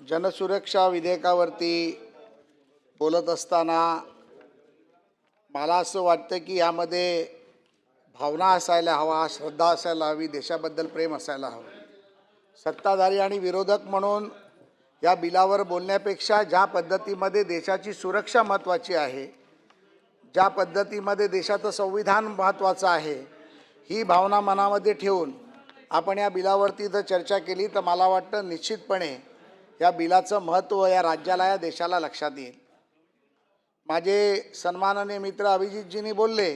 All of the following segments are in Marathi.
जनसुरक्षा विधेयकावरती बोलत असताना मला असं वाटतं की यामध्ये भावना असायला हवा, श्रद्धा असायला हवी, देशाबद्दल प्रेम असायला हवं. सत्ताधारी आणि विरोधक म्हणून या बिलावर बोलण्यापेक्षा ज्या पद्धतीमध्ये देशाची सुरक्षा महत्त्वाची आहे, ज्या पद्धतीमध्ये देशाचं संविधान महत्त्वाचं आहे, ही भावना मनामध्ये ठेवून आपण या बिलावरती जर चर्चा केली तर मला वाटतं निश्चितपणे या बिलाचं महत्त्व या राज्याला, या देशाला लक्षात येईल. माझे सन्माननीय मित्र अभिजितजींनी बोलले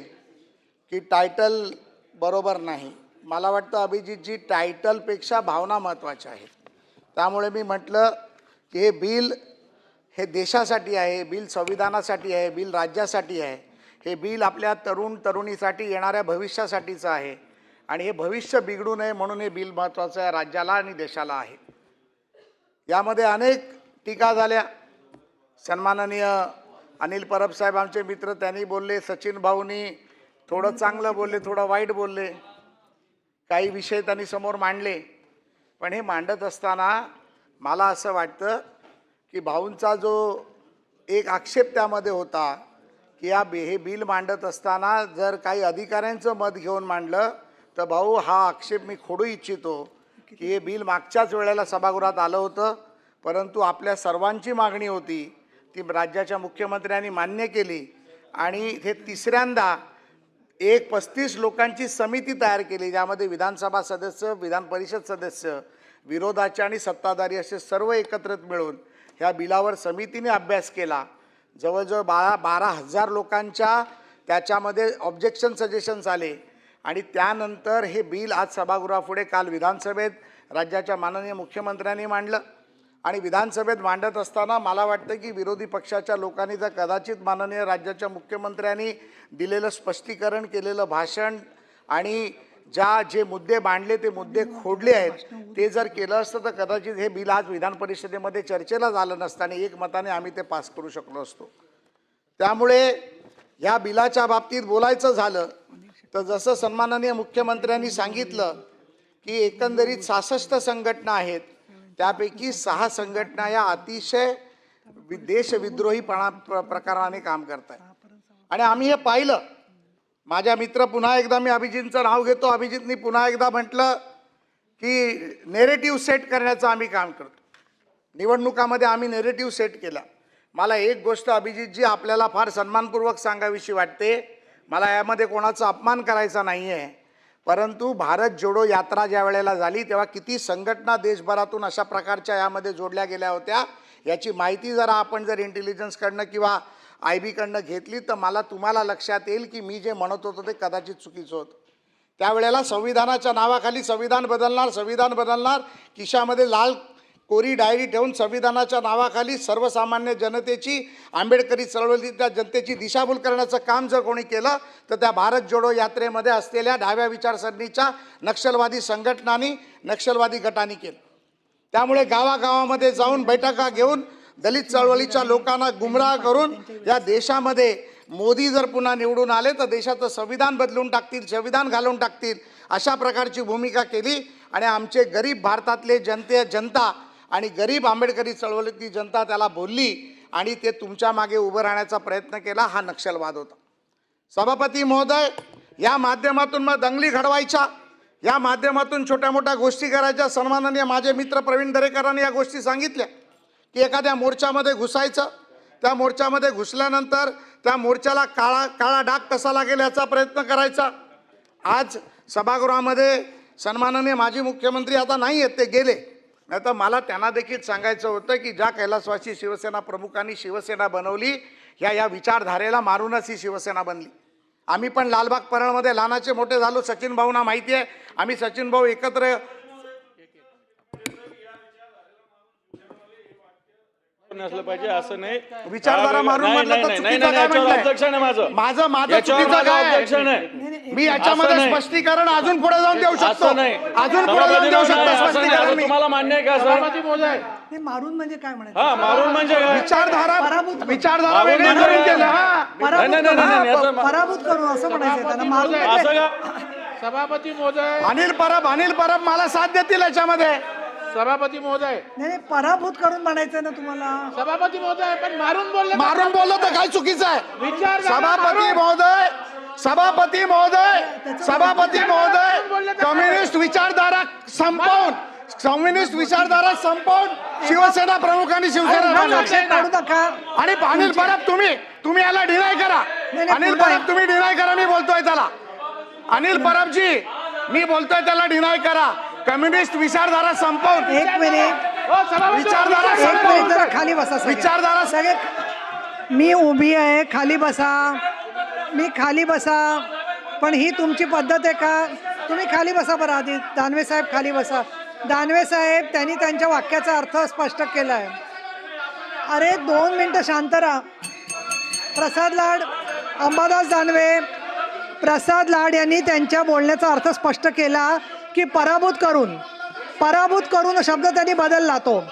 की टायटल बरोबर नाही. मला वाटतं अभिजितजी, टायटलपेक्षा भावना महत्त्वाच्या आहेत. त्यामुळे मी म्हटलं की हे बिल हे देशासाठी आहे, बिल संविधानासाठी आहे, बिल राज्यासाठी आहे, हे बिल आपल्या तरुणीसाठी येणाऱ्या भविष्यासाठीचं आहे आणि हे भविष्य बिघडू नये म्हणून हे बिल महत्त्वाचं आहे राज्याला आणि देशाला आहे. यामध्ये अनेक टीका झाल्या. सन्माननीय अनिल परब साहेब आमचे मित्र, त्यांनी बोलले, सचिन भाऊनी थोडं चांगलं बोलले, थोडं वाईट बोलले, काही विषय त्यांनी समोर मांडले. पण हे मांडत असताना मला असं वाटतं की भाऊंचा जो एक आक्षेप त्यामध्ये होता की हे बिल मांडत असताना जर काही अधिकाऱ्यांचं मत घेऊन मांडलं तर भाऊ, हा आक्षेप मी खोडू इच्छितो की हे बिल मागच्याच वेळेला सभागृहात आलं होतं, परंतु आपल्या सर्वांची मागणी होती, ती राज्याच्या मुख्यमंत्र्यांनी मान्य केली आणि हे तिसऱ्यांदा 35 लोकांची समिती तयार केली, ज्यामध्ये विधानसभा सदस्य, विधान परिषद सदस्य, विरोधाचे आणि सत्ताधारी असे सर्व एकत्रित मिळून ह्या बिलावर समितीने अभ्यास केला. जवळजवळ 12,000 लोकांच्या त्याच्यामध्ये ऑब्जेक्शन सजेशन्स आले आणि त्यानंतर हे बिल आज सभागृहापुढे काल विधानसभेत राज्याच्या माननीय मुख्यमंत्र्यांनी मांडलं. आणि विधानसभेत मांडत असताना मला वाटतं की विरोधी पक्षाच्या लोकांनी जर कदाचित माननीय राज्याच्या मुख्यमंत्र्यांनी दिलेलं स्पष्टीकरण, केलेलं भाषण आणि जे मुद्दे मांडले ते मुद्दे खोडले आहेत, ते जर केलं असतं तर कदाचित हे बिल आज विधान परिषदेमध्ये चर्चेला झालं नसतं आणि एकमताने आम्ही ते पास करू शकलो असतो. त्यामुळे या बिलाच्या बाबतीत बोलायचं झालं तर जसं सन्माननीय मुख्यमंत्र्यांनी सांगितलं की एकंदरीत 66 संघटना आहेत, त्यापैकी 6 संघटना या अतिशय देशविद्रोही प्रकाराने काम करत आहेत. आणि आम्ही हे पाहिलं. माझ्या मित्र, पुन्हा एकदा मी अभिजितचं नाव घेतो, अभिजितनी पुन्हा एकदा म्हटलं की नेरेटिव्ह सेट करण्याचं आम्ही काम करतो. निवडणुकामध्ये आम्ही नेरेटिव्ह सेट केला. मला एक गोष्ट अभिजितजी आपल्याला फार सन्मानपूर्वक सांगावीशी वाटते, मला यामध्ये कोणाचा अपमान करायचा नाही आहे, परंतु भारत जोडो यात्रा ज्या वेळेला झाली तेव्हा किती संघटना देशभरातून अशा प्रकारच्या यामध्ये जोडल्या गेल्या होत्या, याची माहिती जरा आपण जर इंटेलिजन्सकडनं किंवा IB कडनं घेतली तर तुम्हाला लक्षात येईल की मी जे म्हणत होतो ते कदाचित चुकीचं होतं. त्यावेळेला संविधानाच्या नावाखाली संविधान बदलणार, खिशामध्ये लाल कोरी डायरी ठेवून संविधानाच्या नावाखाली सर्वसामान्य जनतेची, आंबेडकरी चळवळीतल्या जनतेची दिशाभूल करण्याचं काम जर कोणी केलं तर त्या भारत जोडो यात्रेमध्ये असलेल्या डाव्या विचारसरणीच्या नक्षलवादी संघटनांनी, नक्षलवादी गटांनी केलं. त्यामुळे गावागावामध्ये जाऊन बैठका घेऊन दलित चळवळीच्या लोकांना गुमराह करून या देशामध्ये मोदी जर पुन्हा निवडून आले तर देशाचं संविधान बदलून टाकतील, संविधान घालून टाकतील, अशा प्रकारची भूमिका केली. आणि आमचे गरीब भारतातले जनता आणि गरीब आंबेडकरी चळवळीतली जनता त्याला बोलली आणि ते तुमच्या मागे उभं राहण्याचा प्रयत्न केला. हा नक्षलवाद होता. सभापती महोदय, या माध्यमातून मग दंगली घडवायच्या, या माध्यमातून छोट्या मोठ्या गोष्टी करायच्या. सन्माननीय माझे मित्र प्रवीण दरेकरांनी या गोष्टी सांगितल्या की एखाद्या मोर्चामध्ये घुसायचं, त्या मोर्चामध्ये घुसल्यानंतर त्या मोर्चाला काळा डाग कसा लागेल याचा प्रयत्न करायचा. आज सभागृहामध्ये सन्माननीय माजी मुख्यमंत्री आता नाही आहेत, ते गेले, नाही तर मला त्यांना देखील सांगायचं होतं की ज्या कैलासवासी शिवसेना प्रमुखांनी शिवसेना बनवली, या विचारधारेला मारूनच ही शिवसेना बनली. आम्ही पण लालबाग परळमध्ये लहानाचे मोठे झालो. सचिन भाऊंना माहिती आहे, आम्ही सचिन भाऊ एकत्र नसलं पाहिजे असं नाही. विचारधारा मारून म्हटलं तर चुकीचं काय म्हटलंय? माझं चुकीचं काय? मी याच्यामध्ये स्पष्टीकरण अजून पुढे जाऊन देऊ शकतो, अजून पुढे जाऊन देऊ शकतो स्पष्टीकरण. तुम्हाला मान्य आहे का सभापती महोदय? मारून म्हणजे काय म्हणायचं? हा, मारून म्हणजे विचारधारा वेगळी करून केलं. पराभूत करू असं म्हणायचं त्यांना. मारून असं का? सभापती महोदय, अनिल परब मला साथ देतील याच्यामध्ये. सभापती महोदय, नाही पराभूत करून म्हणायचं ना तुम्हाला. सभापती महोदय, पण मारून बोलले. मारून बोललं तर काय चुकीचं आहे? विचार सभापती महोदय, सभापती महोदय, सभापती महोदय, कम्युनिस्ट विचारधारा संपवून, कम्युनिस्ट विचारधारा संपवून शिवसेना प्रमुखांनी शिवसेना लक्षात काढू नका. आणि अनिल परब तुम्ही याला डिनाय करा. नाही, अनिल पुढे. परब तुम्ही डिनाय करा. मी बोलतोय त्याला, अनिल परबजी मी बोलतोय त्याला डिनाय करा. कम्युनिस्ट विचारधारा संपवून, एक मिनिट, विचारधारा एक मिनिट जरा संपवून, खाली बसा सगळे. विचारधारा सगळे मी उभी आहे, खाली बसा. मी खाली बसा. पण ही तुमची पद्धत आहे का? तुम्ही खाली बसा बरं आधी. दानवे साहेब खाली बसा. दानवे साहेब त्यांनी त्यांच्या वाक्याचा अर्थ स्पष्ट केला आहे. अरे 2 मिनिटं शांत राहा. प्रसाद लाड, अंबादास दानवे, प्रसाद लाड यांनी त्यांच्या बोलण्याचा अर्थ स्पष्ट केला की पराभूत करून शब्द त्यांनी बदलला. तो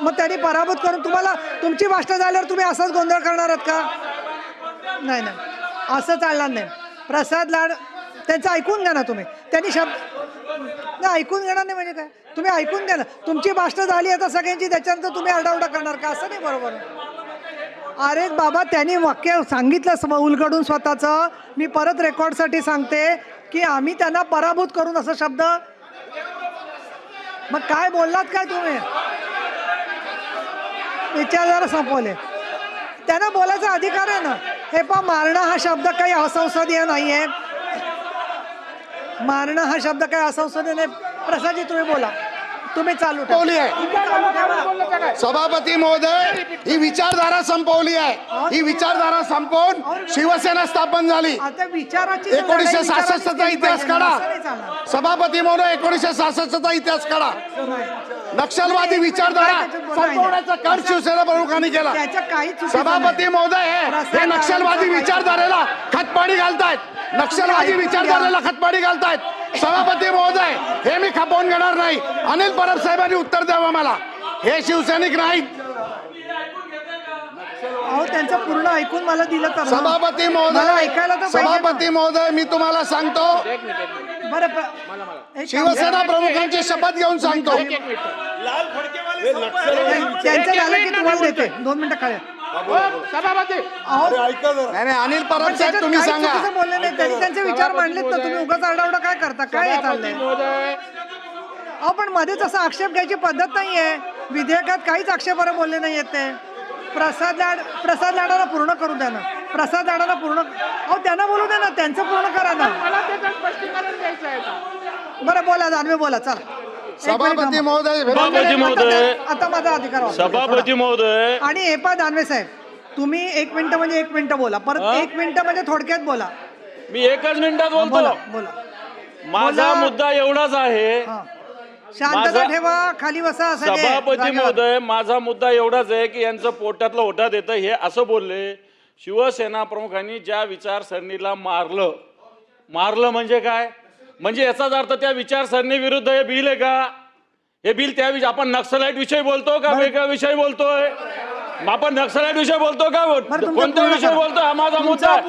मग त्यांनी पराभूत करून तुम्हाला तुमची भाषण झाल्यावर तुम्ही असंच गोंधळ करणार आहात का? नाही नाही, असं चालणार नाही. प्रसाद लाड त्यांचं ऐकून घ्या ना तुम्ही. त्यांनी शब्द नाही ऐकून घेणार नाही म्हणजे काय? तुम्ही ऐकून घ्या ना. तुमची भाषण झाली आता सगळ्यांची, त्याच्यानंतर तुम्ही आरडाओरडा करणार का? असं नाही बरोबर. अरे बाबा, त्यांनी वाक्य सांगितलं उलगडून स्वतःचं. मी परत रेकॉर्डसाठी सांगते की आम्ही त्यांना पराभूत करून असं शब्द. मग काय बोललात काय तुम्ही? विचारधारा संपवले. त्यांना बोलायचा अधिकार आहे ना. हे पहा, मारणं हा शब्द काही असंसदीय नाहीये. मारणं हा शब्द काही असंसदीय नाही. प्रसादजी तुम्ही बोला. तुम्ही चालू ठेवा. संपवली आहे. सभापती महोदय, ही विचारधारा संपवली आहे. ही विचारधारा संपवून शिवसेना स्थापन झाली. आता विचाराची 1966चा इतिहास काढा. असं नाही चालणार. सभापती महोदय, 1966चा इतिहास काढा. नक्षलवादी विचारधारा संपवण्याचा काम शिवसेना प्रमुखांनी केला. त्याच्या काही चुकीचं सभापती नाही. महोदय, हे नक्षलवादी विचारधारेला खतपाणी घालतायत. नक्षलवादी विचारधारेला खतपाणी घालतायत. सभापती महोदय, हे मी खपवून घेणार नाही. अनिल परब साहेबांनी उत्तर द्यावं मला. हे शिवसैनिक नाहीत. अहो, त्यांचं पूर्ण ऐकून मला दिलं तर ना. सभापती मला महोदय, ऐकायला तर पाहिजे ना. सभापती महोदय, मी तुम्हाला सांगतो, बरं एक काम शिवसेना प्रमुखांची शपथ घेऊन सांगतो. त्यांचं झालं की तुम्हाला देते. 2 मिनिटं खाली. सभापती, अहो, नाही नाही, अनिल परब साहेब त्याच्यात तुम्ही काही सांगा. चुकीचं बोलले नाही. त्यांनी त्यांचे विचार मांडलेत ना. तुम्ही उगाच आरडाओरडा काय करता? काय हे सभापती चाललंय? महोदय, अहो, पण मध्येच असा आक्षेप घ्यायची पद्धत नाहीये. विधेयकात काहीच आक्षेपार्ह बोलले नाहीयेत ते. प्रसाद लाडाला पूर्ण करू द्या ना. प्रसाद लाडाला पूर्ण. अहो, त्यांना बोलू द्या ना. त्यांचं पूर्ण करा ना. मला त्याचं स्पष्टीकरण द्यायचं आहे का? बरं बोला, दानवे बोला. चला. सभापती महोदय, सभापती महोदय, आता माझा अधिकार वापरा. सभापती महोदय, आणि हे पहा दानवे साहेब, तुम्ही 1 मिनिटं म्हणजे 1 मिनिटं बोला. परत 1 मिनिटं म्हणजे थोडक्यात बोला. मी एकच मिनिटात बोला बोलतो. बोला. माझा मुद्दा एवढाच आहे. हा. शांतता ठेवा. खाली बसा सगळे. सभापती जागेवर. महोदय, माझा मुद्दा एवढाच आहे की यांचं पोटातलं ओठात येतं हे असं बोलले. शिवसेना प्रमुखांनी ज्या विचारसरणीला मारलं म्हणजे काय? म्हणजे याचाच अर्थ त्या विचारसरणी विरुद्ध हे बिल आहे का? हे बिल त्या आपण नक्सलाइट विषयी बोलतो का वेगळ्या विषयी बोलतोय? आपण नक्सलाइट विषय बोलतो का? कोणत्या विषय बोलतो? हा माझा मुद्दा आहे.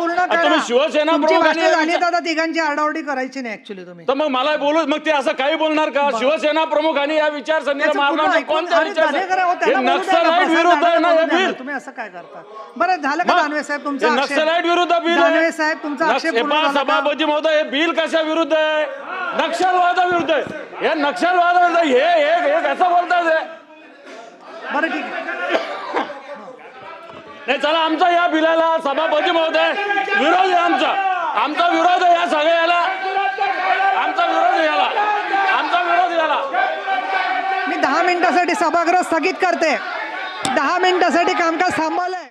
तुम्ही शिवसेना प्रमुखांनी दादा तिघांची आरडाओरडी करायची नाही ऍक्च्युली तुम्ही. तर मग मला बोलू, मग ते असं काही बोलणार का? शिवसेना प्रमुखांनी या विचारसरणीला मारणार कोणत्या विचार? नक्सलाइट विरुद्ध आहे ना हे बिल. तुम्ही असं काय करता? बरं झालं का दानवे साहेब तुमचा आक्षेप? नक्सलाइट विरुद्ध बिल दानवे साहेब तुमचा आक्षेप पूर्ण झाला का? सभापती महोदय, हे बिल कशा विरुद्ध आहे? नक्षलवादा विरुद्ध आहे. हे नक्षलवादा हे कसं बोलतात? बरं ठीक आहे. नाही चला, आमचा या बिलाला सभापती महोदय विरोध आहे. आमचा विरोध आहे या सगळ्याला. आमचा विरोध याला. मी 10 मिनिटासाठी सभागृह स्थगित करते. 10 मिनिटासाठी कामकाज थांबवलंय.